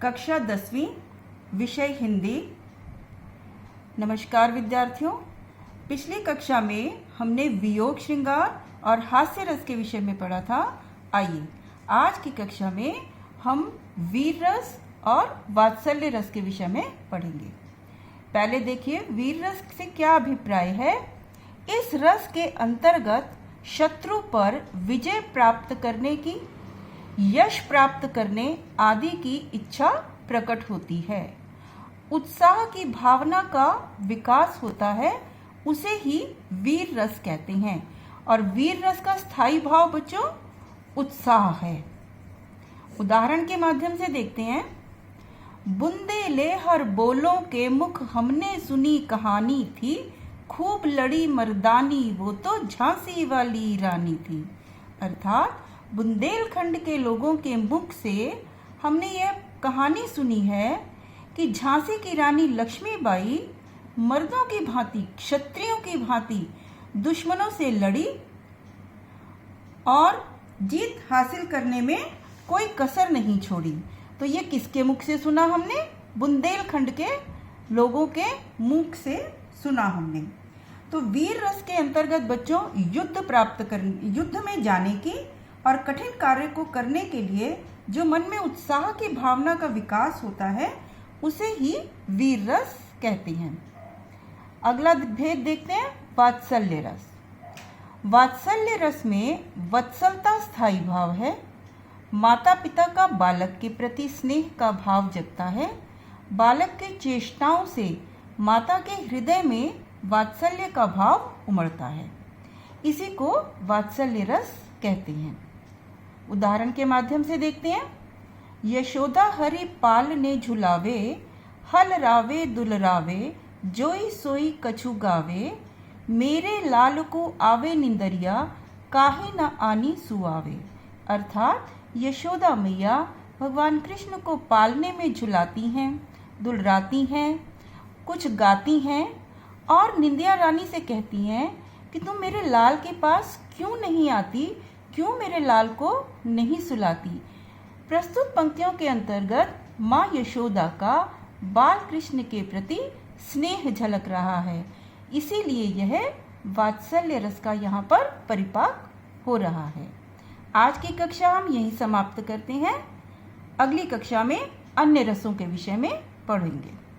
कक्षा 10वीं विषय हिंदी। नमस्कार विद्यार्थियों, पिछली कक्षा में हमने वियोग श्रृंगार और हास्य रस के विषय में पढ़ा था। आइए आज की कक्षा में हम वीर रस और वात्सल्य रस के विषय में पढ़ेंगे। पहले देखिए वीर रस से क्या अभिप्राय है। इस रस के अंतर्गत शत्रु पर विजय प्राप्त करने की, यश प्राप्त करने आदि की इच्छा प्रकट होती है। उत्साह की भावना का विकास होता है, उसे ही वीर रस कहते हैं। और वीर रस का स्थायी भाव बच्चों उत्साह है। उदाहरण के माध्यम से देखते हैं। बुंदे ले हर बोलों के मुख, हमने सुनी कहानी थी, खूब लड़ी मर्दानी, वो तो झांसी वाली रानी थी। अर्थात बुंदेलखंड के लोगों के मुख से हमने यह कहानी सुनी है कि झांसी की रानी लक्ष्मीबाई मर्दों की भांति, क्षत्रियों की भांति दुश्मनों से लड़ी और जीत हासिल करने में कोई कसर नहीं छोड़ी। तो ये किसके मुख से सुना हमने? बुंदेलखंड के लोगों के मुख से सुना हमने। तो वीर रस के अंतर्गत बच्चों युद्ध में जाने की और कठिन कार्य को करने के लिए जो मन में उत्साह की भावना का विकास होता है, उसे ही वीर रस कहते हैं। अगला भेद देखते हैं, वात्सल्य रस। वात्सल्य रस में वत्सलता स्थायी भाव है। माता पिता का बालक के प्रति स्नेह का भाव जगता है। बालक के चेष्टाओं से माता के हृदय में वात्सल्य का भाव उमड़ता है। इसी को वात्सल्य रस कहते हैं। उदाहरण के माध्यम से देखते हैं। यशोदा हरि पाल ने झुलावे, हल रावे दुलरावे, जोई सोई कछु गावे, मेरे लाल को आवे निंदरिया, काहे न आनी सुआवे। अर्थात यशोदा मैया भगवान कृष्ण को पालने में झुलाती हैं, दुलराती हैं, कुछ गाती हैं और निंदिया रानी से कहती हैं कि तुम मेरे लाल के पास क्यों नहीं आती, क्यों मेरे लाल को नहीं सुलाती। प्रस्तुत पंक्तियों के अंतर्गत माँ यशोदा का बाल कृष्ण के प्रति स्नेह झलक रहा है, इसीलिए यह वात्सल्य रस का यहाँ पर परिपाक हो रहा है। आज की कक्षा हम यहीं समाप्त करते हैं। अगली कक्षा में अन्य रसों के विषय में पढ़ेंगे।